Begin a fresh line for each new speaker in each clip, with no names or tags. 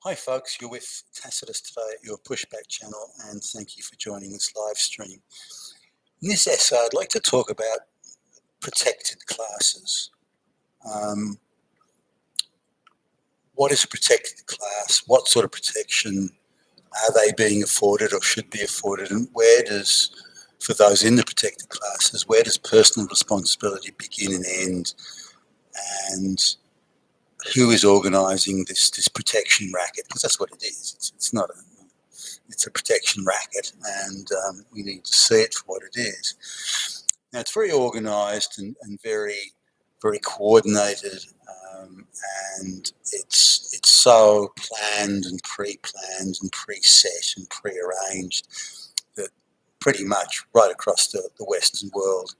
Hi folks, you're with Tacitus today at your Pushback channel, and thank you for joining this live stream. In this essay I'd like to talk about protected classes. What is a protected class? What sort of protection are they being afforded or should be afforded, and where does, for those in the protected classes, where does personal responsibility begin and end, and who is organising this protection racket? Because that's what it is. It's a protection racket, and we need to see it for what it is. Now, it's very organised and very, very coordinated, and it's so planned and pre-planned and preset and pre-arranged that pretty much right across the Western world,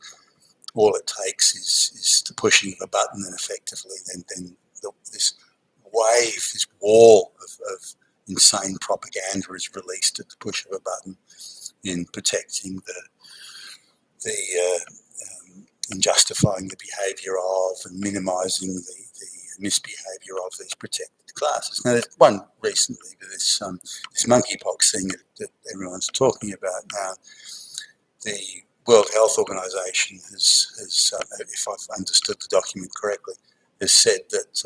all it takes is the pushing of a button, and effectively then this wave, this wall of insane propaganda is released at the push of a button in protecting in justifying the behaviour of and minimising the misbehaviour of these protected classes. Now, there's one recently with this monkeypox thing that everyone's talking about now. The World Health Organization has if I've understood the document correctly, has said that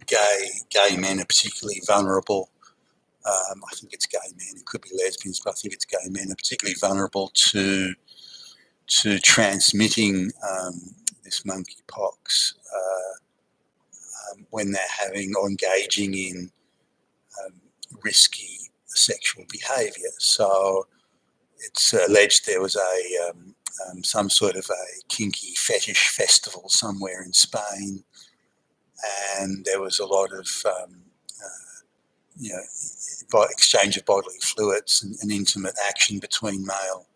gay men are particularly vulnerable. I think it's gay men. It could be lesbians, but I think it's gay men are particularly vulnerable to transmitting this monkeypox when they're having or engaging in risky sexual behaviour. So it's alleged there was some sort of a kinky fetish festival somewhere in Spain, and there was a lot of exchange of bodily fluids and intimate action between male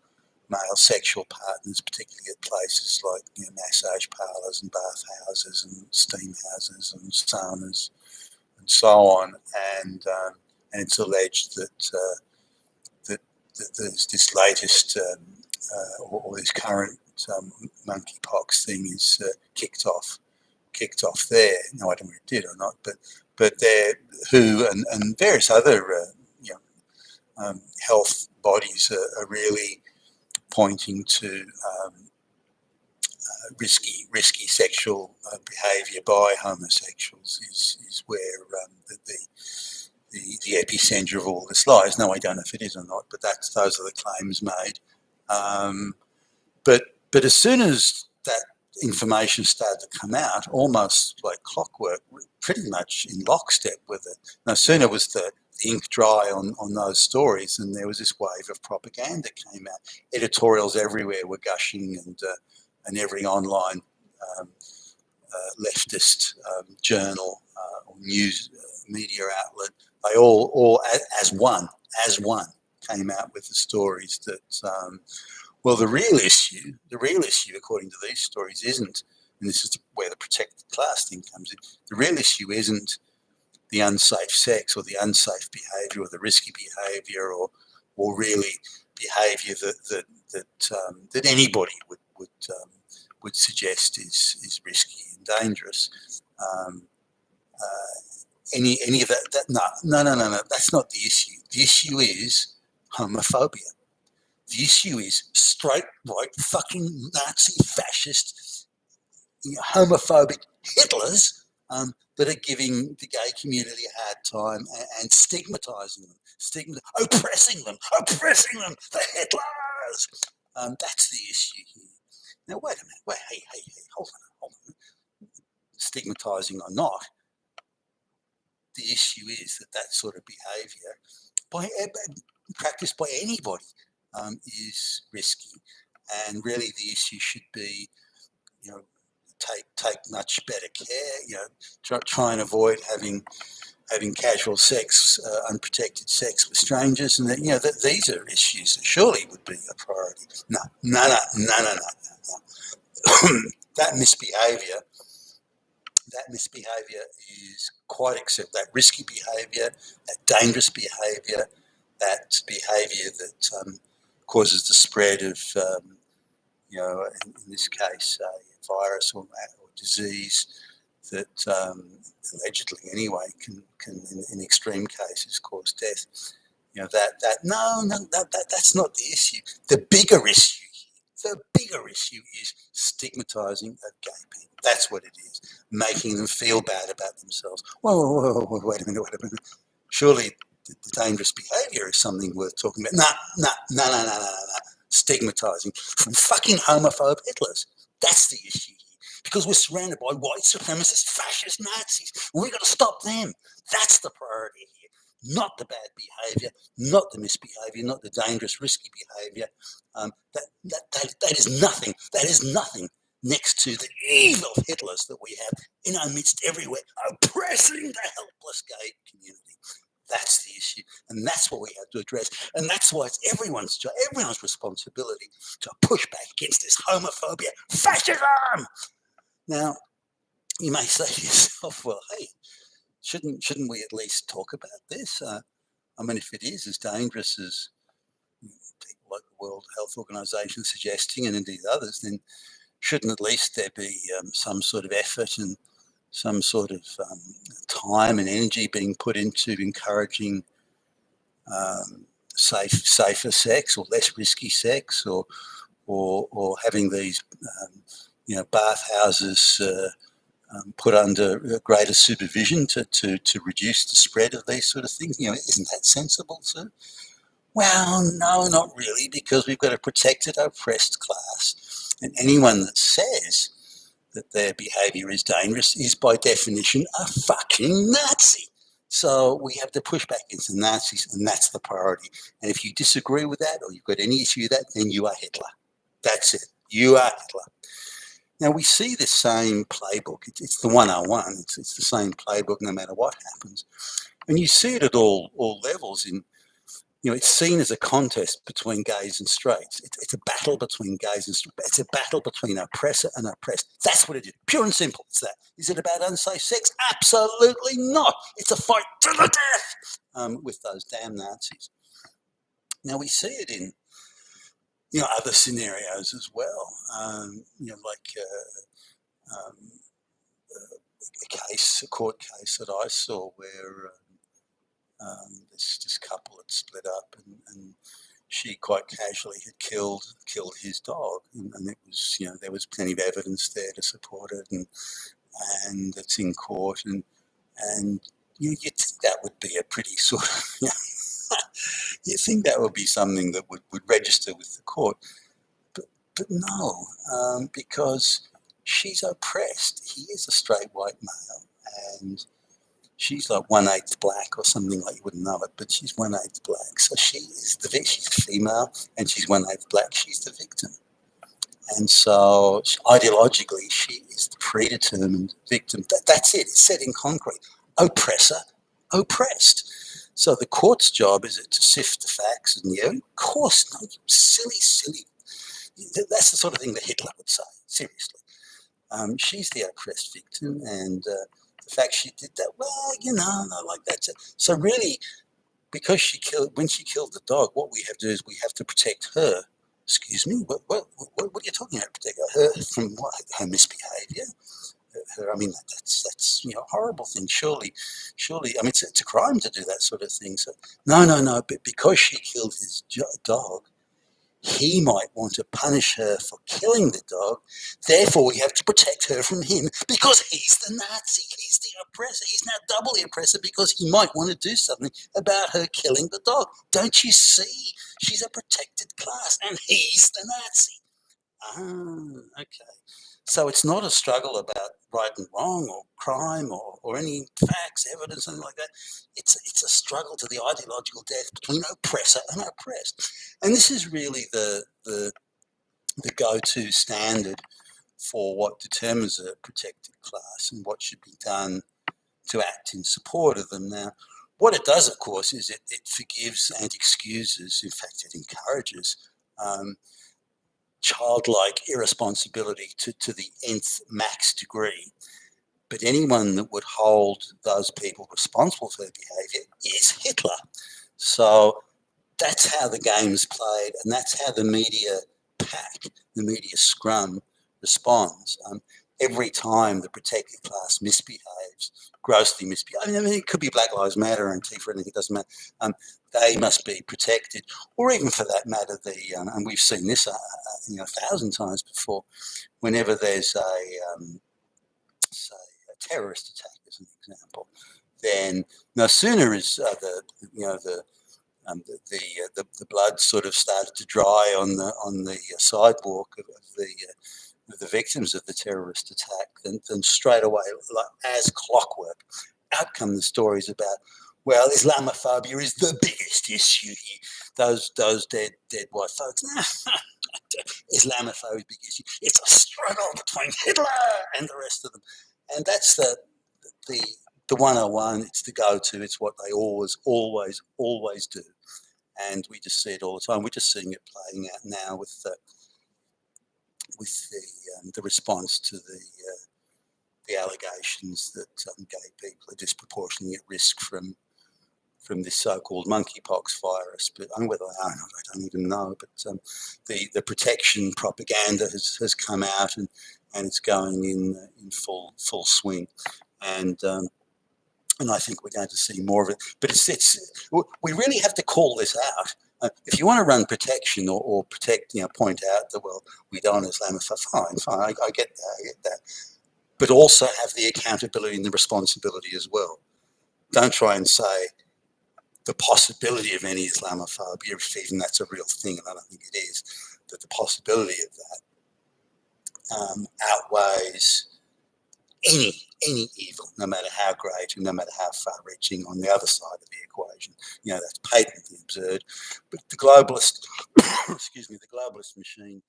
sexual partners, particularly at places like massage parlours and bath houses and steam houses and saunas and so on. And it's alleged that there's this latest or this current monkeypox thing is kicked off there. No, I don't know if it did or not, but there WHO and various other health bodies are really pointing to risky sexual behaviour by homosexuals is where the epicentre of all this lies. No, I don't know if it is or not, but those are the claims made. But as soon as that information started to come out, almost like clockwork, pretty much in lockstep with it. No sooner was the ink dry on those stories, and there was this wave of propaganda came out. Editorials everywhere were gushing, and every online leftist journal or news media outlet, they all as one came out with the stories that well, the real issue according to these stories isn't, and this is where the protected class thing comes in, the real issue isn't the unsafe sex or the unsafe behaviour or the risky behaviour or really behaviour that anybody would suggest is risky and dangerous. Any of that no, that's not the issue. The issue is homophobia. The issue is straight right fucking Nazi fascist homophobic Hitlers that are giving the gay community a hard time and stigmatising them, oppressing them, the Hitlers. That's the issue here. Now, wait a minute. Hey, hold on. Stigmatising or not, the issue is that sort of behaviour, practiced by anybody, is risky. And really the issue should be, take much better care, try and avoid having casual sex, unprotected sex with strangers, and that these are issues that surely would be a priority. No. That misbehaviour is quite acceptable. That risky behaviour, that dangerous behaviour, that behaviour that causes the spread of, in this case, a virus or disease, that allegedly anyway can in extreme cases cause death. You know, that's not the issue. The bigger issue is stigmatizing of gay people. That's what it is, making them feel bad about themselves. Whoa, wait a minute. Surely the dangerous behaviour is something worth talking about. No. Stigmatising from fucking homophobe Hitlers. That's the issue here. Because we're surrounded by white supremacist, fascist Nazis. And we've got to stop them. That's the priority here. Not the bad behaviour, not the misbehaviour, not the dangerous, risky behaviour. That is nothing. That is nothing next to the evil Hitlers that we have in our midst everywhere, oppressing the helpless gay community. That's the issue, and that's what we have to address. And that's why it's everyone's job, everyone's responsibility to push back against this homophobia, fascism. Now, you may say to yourself, well, hey, shouldn't we at least talk about this? I mean, if it is as dangerous as people like the World Health Organization suggesting, and indeed others, then shouldn't at least there be some sort of effort and some sort of time and energy being put into encouraging safer sex or less risky sex, or having these bathhouses put under greater supervision to reduce the spread of these sort of things? Isn't that sensible, sir? Well, no, not really, because we've got a protected, oppressed class, and anyone that says that their behaviour is dangerous is by definition a fucking Nazi. So we have to push back against the Nazis, and that's the priority. And if you disagree with that, or you've got any issue with that, then you are Hitler. That's it. You are Hitler. Now, we see the same playbook. It's the 101. It's the same playbook no matter what happens. And you see it at all levels. It's seen as a contest between gays and straights. It's a battle between gays and straights. It's a battle between oppressor and oppressed. That's what it is. Pure and simple. It's that. Is it about unsafe sex? Absolutely not. It's a fight to the death with those damn Nazis. Now, we see it in other scenarios as well. A court case that I saw where this couple had split up, and she quite casually had killed his dog, and it was there was plenty of evidence there to support it, and it's in court, and you'd think that would be a pretty sort of you think that would be something that would register with the court, but no, because she's oppressed. He is a straight white male, and she's like 1/8 black or something, like you wouldn't know it, but she's 1/8 black. So she's female, and she's 1/8 black. She's the victim. And so ideologically, she is the predetermined victim. That's it. It's set in concrete. Oppressor, oppressed. So the court's job is to sift the facts, and of course, no, silly. That's the sort of thing that Hitler would say, seriously. She's the oppressed victim, and the fact she did that, well, not like that. So really, because when she killed the dog, what we have to do is we have to protect her. Excuse me, what are you talking about? Protect her from what? Her misbehaviour? That's a horrible thing. Surely, I mean, it's a crime to do that sort of thing. So no. But because she killed his dog, he might want to punish her for killing the dog. Therefore, we have to protect her from him because he's the Nazi. He's the oppressor. He's now double the oppressor because he might want to do something about her killing the dog. Don't you see? She's a protected class, and he's the Nazi. Okay. So it's not a struggle about right and wrong or crime or any facts, evidence, anything like that. It's a struggle to the ideological death between oppressor and oppressed. And this is really the go-to standard for what determines a protected class and what should be done to act in support of them. Now, what it does, of course, is it forgives and excuses, in fact, it encourages childlike irresponsibility to the nth max degree. But anyone that would hold those people responsible for their behaviour is Hitler. So that's how the game's played, and that's how the media pack, the media scrum responds. every time the protected class misbehaves, grossly misbehaves, I mean, it could be Black Lives Matter and Antifa, anything, it doesn't matter. They must be protected, or even for that matter, and we've seen this, 1,000 times before. Whenever there's say, a terrorist attack, as an example, then no sooner is the blood sort of started to dry on the sidewalk of the victims of the terrorist attack, then straight away, like as clockwork, out come the stories about, well, Islamophobia is the biggest issue here. Those dead white folks. Islamophobia is the big issue. It's a struggle between Hitler and the rest of them, and that's the the 101. It's the go-to. It's what they always do, and we just see it all the time. We're just seeing it playing out now with the response to the allegations that gay people are disproportionately at risk from this so-called monkeypox virus. But whether they are or not, I don't even know. But the protection propaganda has come out, and it's going in full swing, and I think we're going to see more of it. But we really have to call this out. If you want to run protection or protect, point out that, well, we don't Islamify, fine, I get that. But also have the accountability and the responsibility as well. Don't try and say the possibility of any Islamophobia, if even that's a real thing, and I don't think it is, that the possibility of that outweighs any evil, no matter how great and no matter how far-reaching on the other side of the equation. That's patently absurd. But the globalist, the globalist machine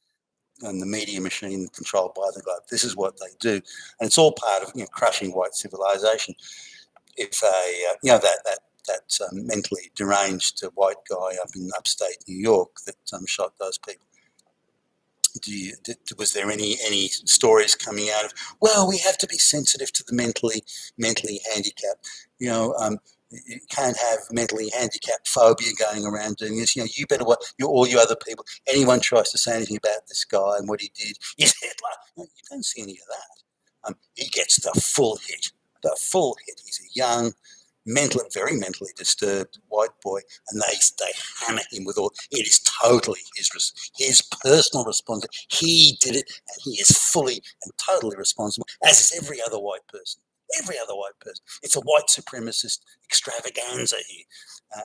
and the media machine controlled by the globe, this is what they do, and it's all part of crushing white civilization. If that mentally deranged white guy up in upstate New York that shot those people, was there any stories coming out of, well, we have to be sensitive to the mentally handicapped? You can't have mentally handicapped phobia going around doing this. You better what all you other people. Anyone tries to say anything about this guy and what he did, he's Hitler. No, you don't see any of that. He gets the full hit. The full hit. He's a young, very mentally disturbed white boy, and they hammer him with all. It is totally his personal responsibility. He did it, and he is fully and totally responsible, as is every other white person. Every other white person. It's a white supremacist extravaganza here,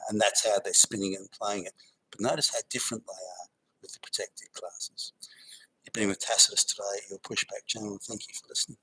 and that's how they're spinning it and playing it. But notice how different they are with the protected classes. You've been with Tacitus today, your Pushback channel. Thank you for listening.